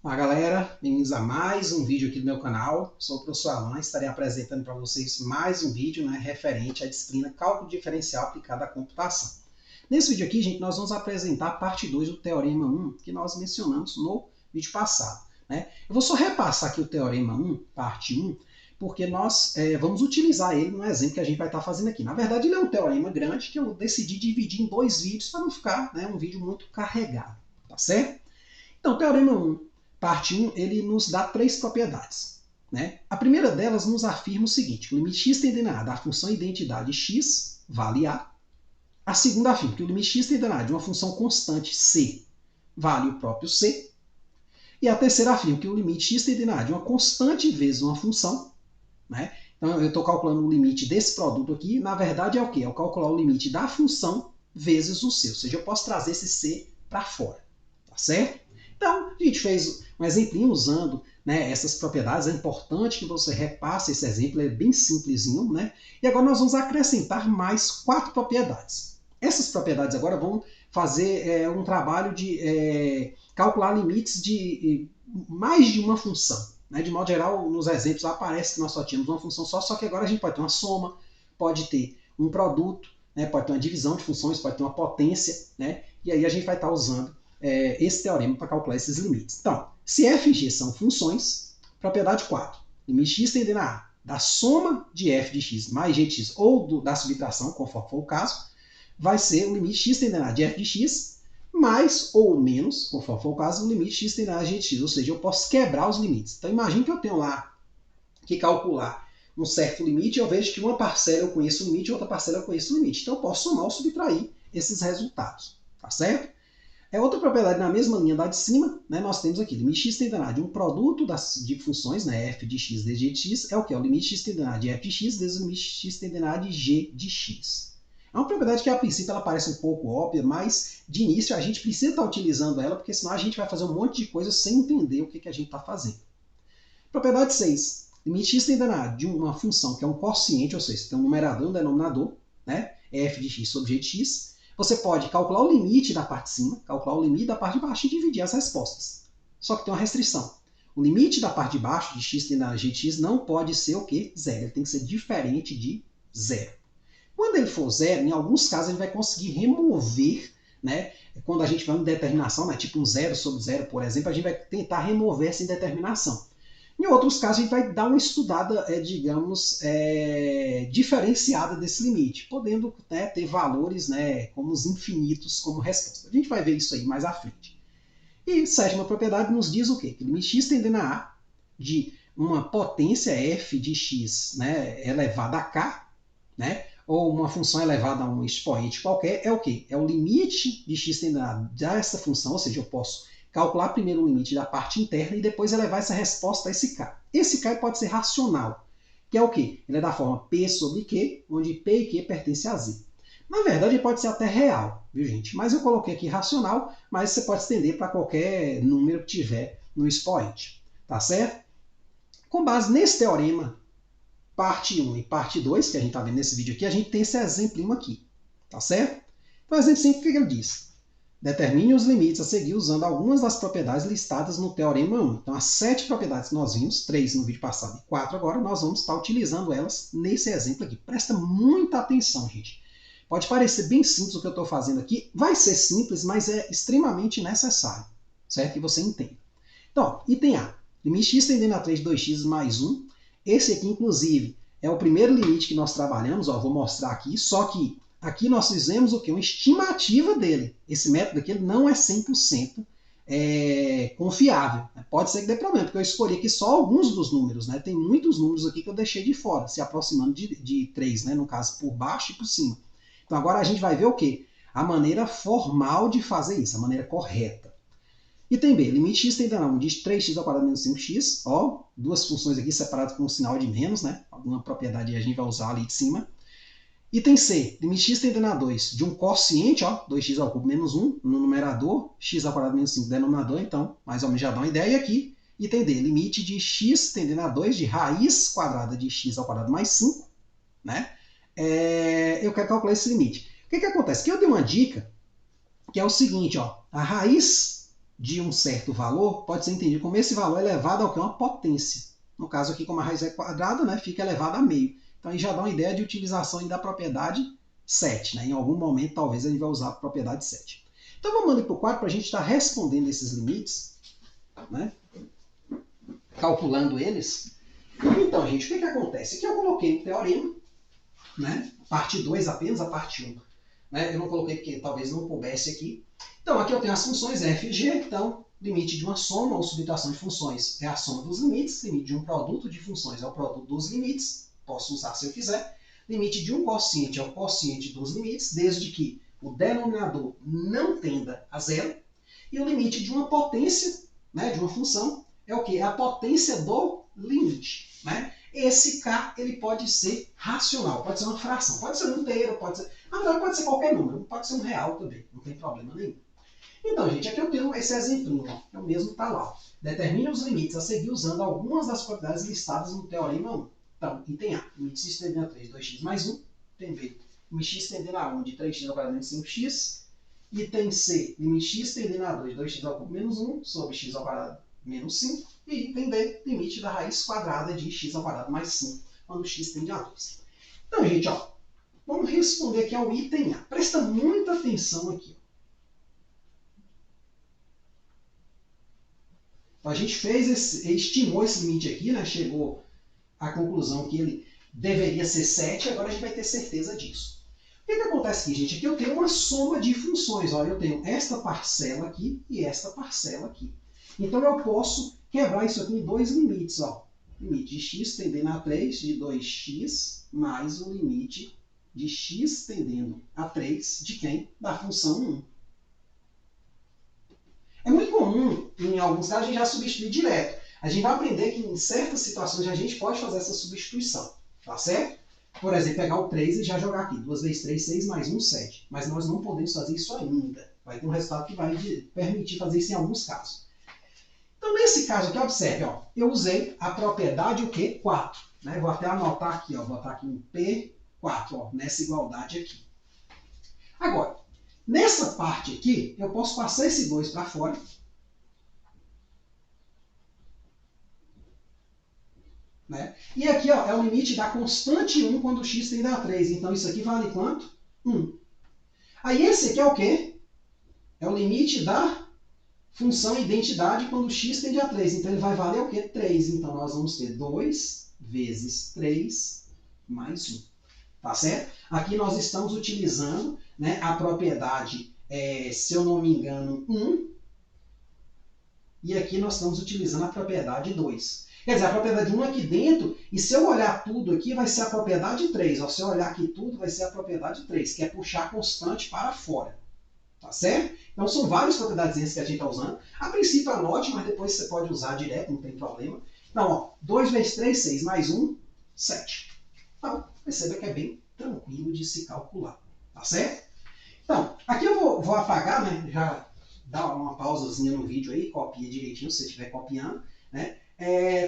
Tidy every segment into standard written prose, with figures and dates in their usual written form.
Olá galera, bem-vindos a mais um vídeo aqui do meu canal. Sou o professor Alan e estarei apresentando para vocês mais um vídeo referente à disciplina Cálculo Diferencial aplicado à computação. Nesse vídeo aqui, gente, nós vamos apresentar a parte 2 do Teorema 1 que nós mencionamos no vídeo passado. Eu vou só repassar aqui o Teorema 1, parte 1, porque nós vamos utilizar ele no exemplo que a gente vai estar fazendo aqui. Na verdade, ele é um teorema grande que eu decidi dividir em dois vídeos para não ficar um vídeo muito carregado, tá certo? Então, Teorema 1, parte 1, ele nos dá três propriedades. A primeira delas nos afirma o seguinte: o limite x tendendo a da função identidade x vale a. A segunda afirma que o limite x tendendo a de uma função constante c vale o próprio c. E a terceira afirma que o limite x tendendo a de uma constante vezes uma função. Então, eu estou calculando o limite desse produto aqui. Na verdade, é o quê? É calcular o limite da função vezes o c. Ou seja, eu posso trazer esse c para fora. Tá certo? Então, a gente fez um exemplinho usando essas propriedades. É importante que você repasse esse exemplo, é bem simplesinho. E agora nós vamos acrescentar mais 4 propriedades. Essas propriedades agora vão fazer um trabalho de calcular limites de mais de uma função. De modo geral, nos exemplos aparece que nós só tínhamos uma função só que agora a gente pode ter uma soma, pode ter um produto, pode ter uma divisão de funções, pode ter uma potência, e aí a gente vai estar usando esse teorema para calcular esses limites. Então, se f e g são funções, propriedade 4, limite x tendendo a a da soma de f de x mais g de x ou da subtração, conforme for o caso, vai ser o limite x tendendo a de f de x mais ou menos, conforme for o caso, o limite x tendendo a g de x. Ou seja, eu posso quebrar os limites. Então, imagine que eu tenho lá que calcular um certo limite e eu vejo que uma parcela eu conheço o limite e outra parcela eu conheço o limite. Então, eu posso somar ou subtrair esses resultados. Tá certo? Outra propriedade na mesma linha da de cima, nós temos aqui, limite x tendendo a de um produto de funções, f de x vezes g de x, é o que? O limite x tendendo a de f de x vezes o limite x tendendo a de g de x. É uma propriedade que a princípio ela parece um pouco óbvia, mas de início a gente precisa estar utilizando ela, porque senão a gente vai fazer um monte de coisa sem entender o que a gente está fazendo. Propriedade 6. Limite x tendendo a de uma função que é um quociente, ou seja, tem um numerador e um denominador, f de x sobre g de x. Você pode calcular o limite da parte de cima, calcular o limite da parte de baixo e dividir as respostas. Só que tem uma restrição. O limite da parte de baixo, de x tendendo a g de x, não pode ser o quê? Zero. Ele tem que ser diferente de zero. Quando ele for zero, em alguns casos, a gente vai conseguir remover, quando a gente vai em determinação, tipo um zero sobre zero, por exemplo, a gente vai tentar remover essa indeterminação. Em outros casos, a gente vai dar uma estudada, digamos, diferenciada desse limite, podendo ter valores como os infinitos como resposta. A gente vai ver isso aí mais à frente. E sétima propriedade nos diz o quê? Que o limite x tendendo a a de uma potência f de x elevada a k, ou uma função elevada a um expoente qualquer, é o quê? É o limite de x tendendo a dessa função, ou seja, eu posso calcular primeiro o limite da parte interna e depois elevar essa resposta a esse k. Esse k pode ser racional, que é o quê? Ele é da forma p sobre q, onde p e q pertencem a z. Na verdade, ele pode ser até real, viu, gente? Mas eu coloquei aqui racional, mas você pode estender para qualquer número que tiver no expoente. Tá certo? Com base nesse teorema, parte 1 e parte 2, que a gente está vendo nesse vídeo aqui, a gente tem esse exemplinho aqui. Tá certo? Então, exemplo 5, o que ele diz? Determine os limites a seguir usando algumas das propriedades listadas no Teorema 1. Então, as 7 propriedades que nós vimos, 3 no vídeo passado e 4 agora, nós vamos estar utilizando elas nesse exemplo aqui. Presta muita atenção, gente. Pode parecer bem simples o que eu estou fazendo aqui. Vai ser simples, mas é extremamente necessário, certo? Que você entenda. Então, item A. Limite x tendendo a 3 de 2x mais 1. Esse aqui, inclusive, é o primeiro limite que nós trabalhamos. Vou mostrar aqui, só que aqui nós fizemos o quê? Uma estimativa dele. Esse método aqui ele não é 100% confiável. Pode ser que dê problema, porque eu escolhi aqui só alguns dos números. Tem muitos números aqui que eu deixei de fora, se aproximando de 3, no caso, por baixo e por cima. Então agora a gente vai ver o quê? A maneira formal de fazer isso, a maneira correta. Item B, limite x tendendo a 1 de 3x ao quadrado menos 5x. Duas funções aqui separadas com um sinal de menos, alguma propriedade a gente vai usar ali de cima. Item C, limite x tendendo a 2 de um quociente, 2x ao cubo menos 1 no numerador, x ao quadrado menos 5 no denominador, então mais ou menos já dá uma ideia aqui. Item D, limite de x tendendo a 2 de raiz quadrada de x ao quadrado mais 5. Eu quero calcular esse limite. O que acontece? Aqui eu dei uma dica, que é o seguinte, a raiz de um certo valor pode ser entendido como esse valor elevado ao que? Uma potência. No caso aqui, como a raiz é quadrada, né, fica elevado a meio. Então aí já dá uma ideia de utilização da propriedade 7. Né? Em algum momento, talvez, a gente vai usar a propriedade 7. Então vamos ali para o 4 para a gente estar respondendo esses limites, né? Calculando eles. Então, gente, o que acontece? Aqui eu coloquei um teorema, né? Parte 2 apenas, a parte 1. Né? Eu não coloquei porque talvez não coubesse aqui. Então, aqui eu tenho as funções f e g. Então, limite de uma soma ou subtração de funções é a soma dos limites. Limite de um produto de funções é o produto dos limites. Posso usar se eu quiser. Limite de um quociente é o quociente dos limites, desde que o denominador não tenda a zero. E o limite de uma potência, né, de uma função, é o quê? É a potência do limite. Né? Esse k ele pode ser racional, pode ser uma fração, pode ser um inteiro, pode ser... Na verdade, pode ser qualquer número, pode ser um real também, não tem problema nenhum. Então, gente, aqui eu tenho esse exemplinho, ó, é o mesmo está lá. Determine os limites a seguir usando algumas das propriedades listadas no teorema 1. Então, item A, limite x tendendo a 3, 2x mais 1. Item B, limite x tendendo a 1 de 3x ao quadrado menos 5x. Item C, limite x tendendo a 2, 2x ao cubo menos 1, sobre x ao quadrado menos 5. E item D, limite da raiz quadrada de x ao quadrado mais 5, quando x tende a 2. Então, gente, ó, vamos responder aqui ao item A. Presta muita atenção aqui. A gente estimou esse limite aqui, né? Chegou à conclusão que ele deveria ser 7, agora a gente vai ter certeza disso. O que acontece aqui, gente? Aqui eu tenho uma soma de funções. Olha, eu tenho esta parcela aqui e esta parcela aqui. Então eu posso quebrar isso aqui em dois limites. Ó. Limite de x tendendo a 3 de 2x mais o limite de x tendendo a 3 de quem? Da função 1. É muito comum, em alguns casos, a gente já substituir direto. A gente vai aprender que em certas situações a gente pode fazer essa substituição. Tá certo? Por exemplo, pegar o 3 e já jogar aqui. 2 vezes 3, 6, mais 1, 7. Mas nós não podemos fazer isso ainda. Vai ter um resultado que vai permitir fazer isso em alguns casos. Então, nesse caso aqui, observe, ó, eu usei a propriedade o quê? 4. Né? Vou até anotar aqui, ó, vou botar aqui um P4, ó, nessa igualdade aqui. Agora, nessa parte aqui, eu posso passar esse 2 para fora. Né? E aqui ó, é o limite da constante 1 quando x tende a 3. Então isso aqui vale quanto? 1. Aí esse aqui é o quê? É o limite da função identidade quando x tende a 3. Então ele vai valer o quê? 3. Então nós vamos ter 2 vezes 3 mais 1. Tá certo? Aqui nós estamos utilizando, né, a propriedade, se eu não me engano, 1. E aqui nós estamos utilizando a propriedade 2. Quer dizer, a propriedade 1 aqui dentro, e se eu olhar tudo aqui, vai ser a propriedade 3. Ó, se eu olhar aqui tudo, vai ser a propriedade 3, que é puxar a constante para fora. Tá certo? Então são várias propriedades que a gente está usando. A princípio anote, mas depois você pode usar direto, não tem problema. Então, ó, 2 vezes 3, 6, mais 1, 7. Então, perceba que é bem tranquilo de se calcular. Tá certo? Então, aqui eu vou apagar, né? Já dá uma pausazinha no vídeo aí, copia direitinho se você estiver copiando, né?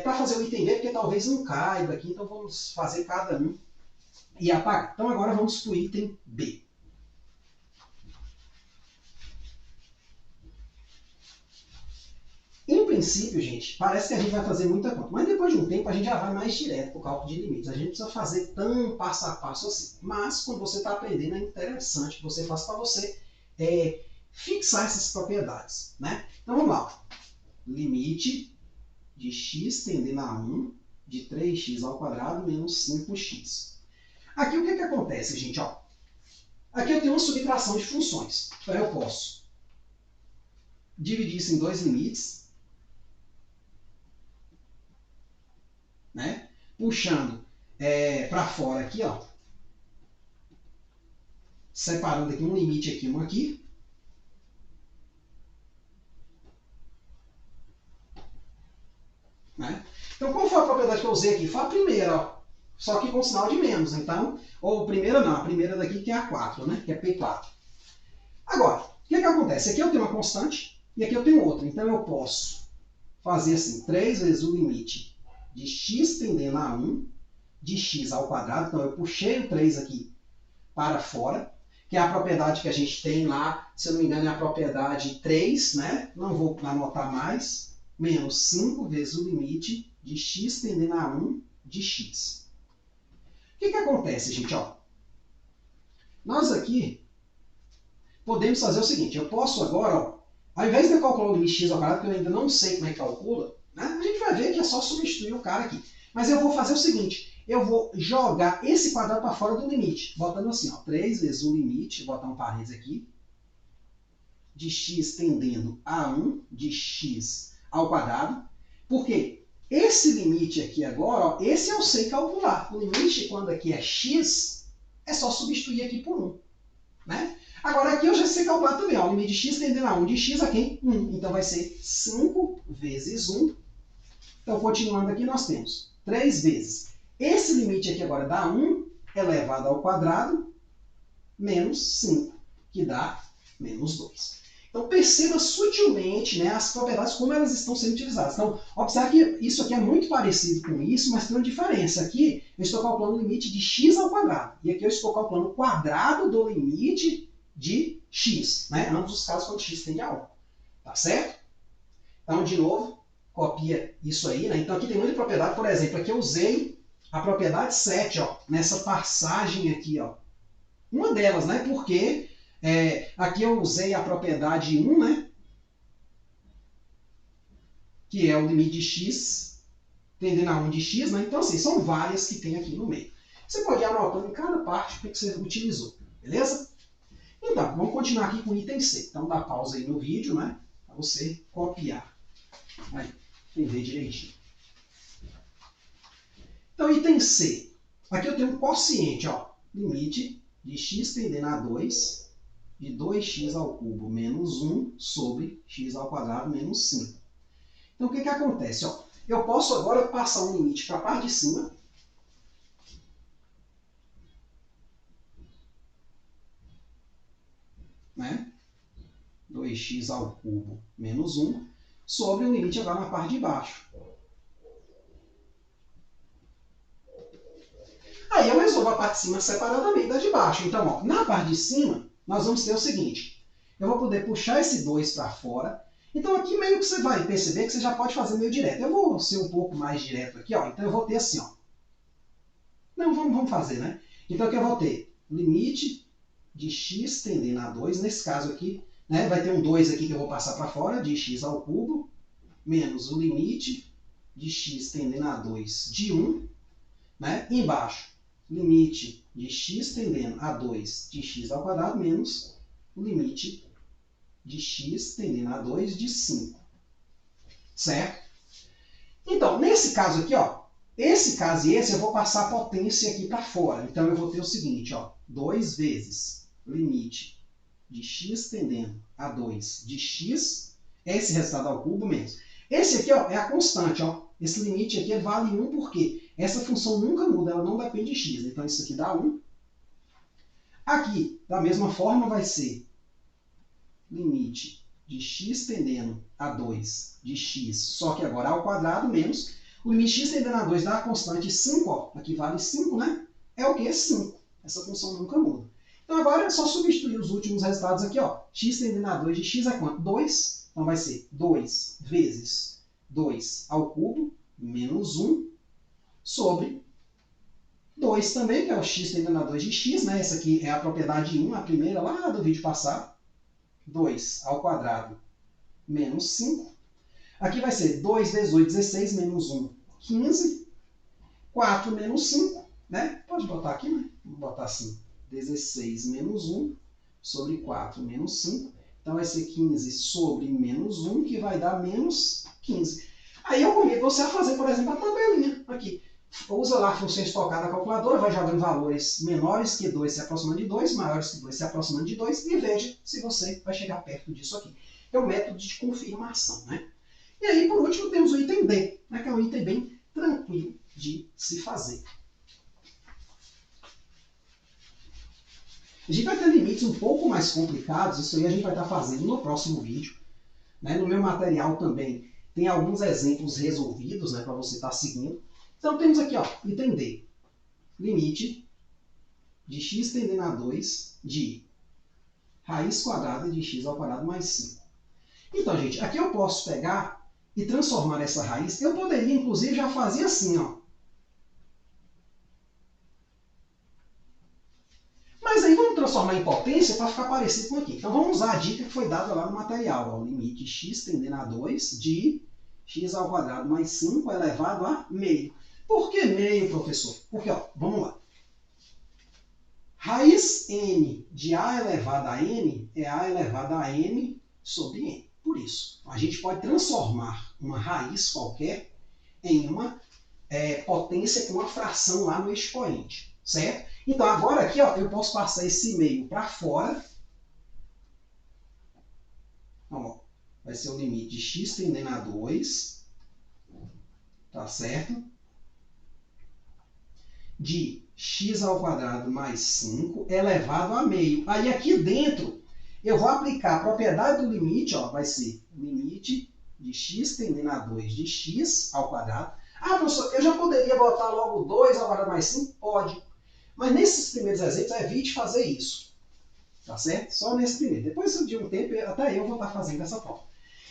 Para fazer o item B, porque talvez não caiba aqui, então vamos fazer cada um e apagar. Então agora vamos para o item B. Em princípio, gente, parece que a gente vai fazer muita conta, mas depois de um tempo a gente já vai mais direto para o cálculo de limites. A gente precisa fazer tão passo a passo assim. Mas quando você está aprendendo, é interessante que você faça para você fixar essas propriedades. Né? Então vamos lá. Limite de x tendendo a 1 de 3x ao quadrado menos 5x. Aqui o que acontece, gente? Ó, aqui eu tenho uma subtração de funções. Então eu posso dividir isso em dois limites, né? Puxando para fora aqui, ó, separando aqui um limite aqui, um aqui. Né? Então, qual foi a propriedade que eu usei aqui? Foi a primeira, ó, só que com sinal de menos. Então, ou primeira não, a primeira daqui que é a 4, né? Que é P4. Agora, o que acontece? Aqui eu tenho uma constante e aqui eu tenho outra. Então, eu posso fazer assim, 3 vezes o limite de x tendendo a 1 de x ao quadrado. Então, eu puxei o 3 aqui para fora. O que é a propriedade que a gente tem lá, se eu não me engano é a propriedade 3, né? Não vou anotar mais, menos 5 vezes o limite de x tendendo a 1 de x. O que acontece, gente? Ó, nós aqui podemos fazer o seguinte, eu posso agora, ó, ao invés de eu calcular o limite x ao quadrado, que eu ainda não sei como é que calcula, né? A gente vai ver que é só substituir o cara aqui. Mas eu vou fazer o seguinte, eu vou jogar esse quadrado para fora do limite, botando assim, ó, 3 vezes o limite, vou botar um parênteses aqui, de x tendendo a 1 de x ao quadrado. Por quê? Esse limite aqui agora, ó, esse eu sei calcular. O limite, quando aqui é x, é só substituir aqui por 1. Né? Agora aqui eu já sei calcular também, ó, o limite de x tendendo a 1 de x a quem? 1. Então vai ser 5 vezes 1. Então, continuando aqui, nós temos 3 vezes. Esse limite aqui agora dá 1 elevado ao quadrado menos 5, que dá menos 2. Então, perceba sutilmente, né, as propriedades, como elas estão sendo utilizadas. Então, observe que isso aqui é muito parecido com isso, mas tem uma diferença. Aqui, eu estou calculando o limite de x ao quadrado. E aqui eu estou calculando o quadrado do limite de x. Né? Ambos os casos, quando x tende a 1. Tá certo? Então, de novo, copia isso aí. Né? Então, aqui tem muita propriedade. Por exemplo, aqui eu usei a propriedade 7, ó, nessa passagem aqui. Ó. Uma delas, né? Porque... aqui eu usei a propriedade 1, né? Que é o limite de x tendendo a 1 de x, né? Então, assim, são várias que tem aqui no meio. Você pode ir anotando em cada parte o que você utilizou, beleza? Então, vamos continuar aqui com o item C. Então, dá pausa aí no vídeo, né? Para você copiar. Vai entender direitinho. Então, item C. Aqui eu tenho um quociente, ó. Limite de x tendendo a 2 de 2x ao cubo menos 1 sobre x ao quadrado menos 5. Então, o que acontece? Ó, eu posso agora passar um limite para a parte de cima. Né? 2x ao cubo menos 1 sobre o limite agora na parte de baixo. Aí eu resolvo a parte de cima separadamente da de baixo. Então, ó, na parte de cima, nós vamos ter o seguinte. Eu vou poder puxar esse 2 para fora. Então, aqui meio que você vai perceber que você já pode fazer meio direto. Eu vou ser um pouco mais direto aqui, ó. Então, eu vou ter assim, ó. Não, vamos fazer, né? Então, aqui eu vou ter limite de x tendendo a 2. Nesse caso aqui, né, vai ter um 2 aqui que eu vou passar para fora, de x ao cubo, menos o limite de x tendendo a 2 de 1. Né? E embaixo, limite de x tendendo a 2 de x ao quadrado, menos o limite de x tendendo a 2 de 5. Certo? Então, nesse caso aqui, ó, esse caso e esse, eu vou passar a potência aqui para fora. Então, eu vou ter o seguinte, ó, 2 vezes limite de x tendendo a 2 de x, esse resultado ao cubo menos. Esse aqui, ó, é a constante, ó. Esse limite aqui vale 1 porque essa função nunca muda, ela não depende de x. Então, isso aqui dá 1. Aqui, da mesma forma, vai ser limite de x tendendo a 2 de x, só que agora ao quadrado, menos o limite de x tendendo a 2 dá a constante 5, ó, aqui vale 5, né? É o que? 5. Essa função nunca muda. Então agora é só substituir os últimos resultados aqui, ó. X tendendo a 2 de x é quanto? 2. Então vai ser 2 vezes 2 ao cubo, menos 1, sobre 2 também, que é o x tendendo a 2 de x, né? Essa aqui é a propriedade 1, a primeira lá do vídeo passado. 2 ao quadrado menos 5. Aqui vai ser 2 vezes 8, 16, menos 1, 15. 4 menos 5, né? Pode botar aqui, né? Vou botar assim, 16 menos 1 sobre 4 menos 5. Então vai ser 15 sobre menos 1, que vai dar menos 15. Aí eu convido você a fazer, por exemplo, a tabelinha aqui. Usa lá a função estocada da calculadora, vai jogando valores menores que 2 se aproximando de 2, maiores que 2 se aproximando de 2, e veja se você vai chegar perto disso aqui. É um método de confirmação, né? E aí, por último, temos o item D, né, que é um item bem tranquilo de se fazer. A gente vai ter limites um pouco mais complicados, isso aí a gente vai estar fazendo no próximo vídeo. Né? No meu material também tem alguns exemplos resolvidos, né, para você estar seguindo. Então temos aqui, ó, item D. Limite de x tendendo a 2 de raiz quadrada de x ao quadrado mais 5. Então, gente, aqui eu posso pegar e transformar essa raiz. Eu poderia, inclusive, já fazer assim, ó. Mas aí vamos transformar em potência para ficar parecido com aqui. Então vamos usar a dica que foi dada lá no material. Ó, o limite de x tendendo a 2 de x ao quadrado mais 5 elevado a meio. Por que meio, professor? Porque, ó, vamos lá. Raiz n de a elevado a n é a elevado a m sobre n. Por isso, a gente pode transformar uma raiz qualquer em uma potência com uma fração lá no expoente, certo? Então, agora aqui, ó, eu posso passar esse meio para fora. Então, ó, vai ser o limite de x tendendo a 2, tá certo? De x ao quadrado mais 5 elevado a meio. Aí aqui dentro, eu vou aplicar a propriedade do limite, ó, vai ser limite de x tendendo a 2 de x ao quadrado. Ah, professor, eu já poderia botar logo 2 ao quadrado mais 5? Pode. Mas nesses primeiros exemplos, evite fazer isso. Tá certo? Só nesse primeiro. Depois de um tempo, até eu vou estar fazendo dessa forma.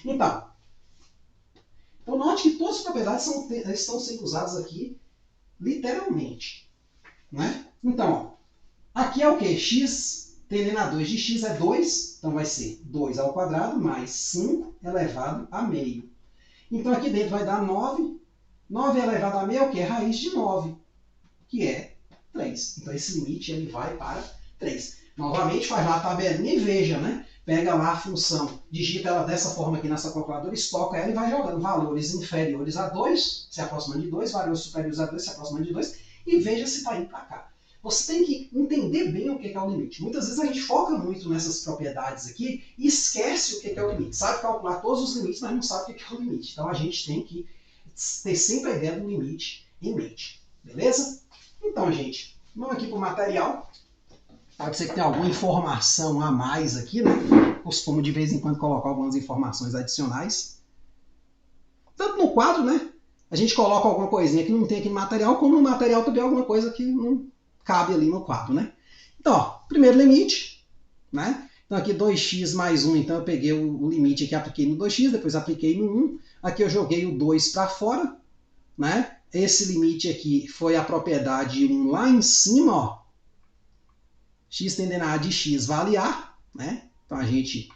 Então note que todas as propriedades estão sendo usadas aqui literalmente. Né? Então, ó, aqui é o quê? X tendendo a 2 de x é 2. Então vai ser 2 ao quadrado mais 5 elevado a meio. Então aqui dentro vai dar 9. 9 elevado a meio é o quê? Raiz de 9, que é 3. Então esse limite ele vai para 3. Novamente, faz lá a tabelinha e veja, né? Pega lá a função, digita ela dessa forma aqui nessa calculadora, estoca ela e vai jogando valores inferiores a 2, se aproximando de 2, valores superiores a 2, se aproximando de 2, e veja se está indo para cá. Você tem que entender bem o que é o limite. Muitas vezes a gente foca muito nessas propriedades aqui e esquece o que é o limite. Sabe calcular todos os limites, mas não sabe o que é o limite. Então a gente tem que ter sempre a ideia do limite em mente. Beleza? Então, gente, vamos aqui para o material. Pode ser que tenha alguma informação a mais aqui, né? Costumo de vez em quando colocar algumas informações adicionais. Tanto no quadro, né? A gente coloca alguma coisinha que não tem aqui no material, como no material também alguma coisa que não cabe ali no quadro, né? Então, ó, primeiro limite, né? Então aqui 2x mais 1, então eu peguei o limite aqui, apliquei no 2x, depois apliquei no 1. Aqui eu joguei o 2 para fora, né? Esse limite aqui foi a propriedade 1 lá em cima, ó. X tendendo a de x vale a, né? Então a gente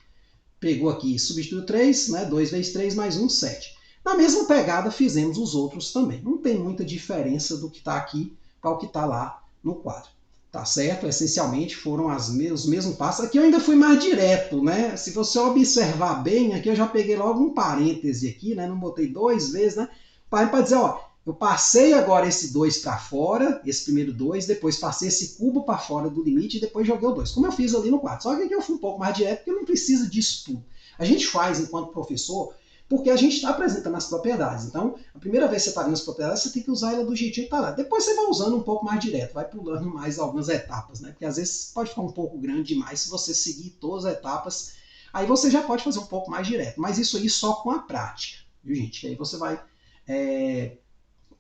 pegou aqui, substituiu 3, né? 2 vezes 3 mais 1, 7. Na mesma pegada fizemos os outros também. Não tem muita diferença do que está aqui para o que está lá no quadro. Tá certo? Essencialmente foram os mesmos passos. Aqui eu ainda fui mais direto, né? Se você observar bem, aqui eu já peguei logo um parêntese aqui, né? Não botei 2 vezes, né? Para dizer, ó, eu passei agora esse 2 para fora, esse primeiro 2, depois passei esse cubo para fora do limite e depois joguei o 2, como eu fiz ali no quadro. Só que aqui eu fui um pouco mais direto, porque não precisa disso tudo. A gente faz enquanto professor, porque a gente está apresentando as propriedades. Então, a primeira vez que você está vendo as propriedades, você tem que usar ela do jeitinho que está lá. Depois você vai usando um pouco mais direto, vai pulando mais algumas etapas, né? Porque às vezes pode ficar um pouco grande demais se você seguir todas as etapas. Aí você já pode fazer um pouco mais direto. Mas isso aí só com a prática, viu, gente? Que aí você vai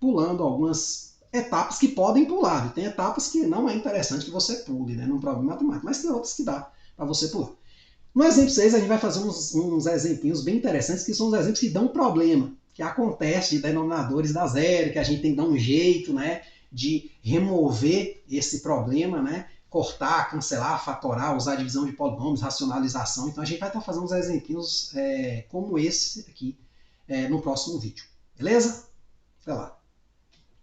pulando algumas etapas que podem pular. Viu? Tem etapas que não é interessante que você pule, né, num problema matemático, mas tem outras que dá para você pular. No exemplo 6, a gente vai fazer uns exemplinhos bem interessantes, que são os exemplos que dão problema, que acontece de denominadores da zero, que a gente tem que dar um jeito, né, de remover esse problema, né, cortar, cancelar, fatorar, usar divisão de polinômios, racionalização. Então a gente vai estar fazendo uns exemplinhos como esse aqui no próximo vídeo. Beleza? Até lá.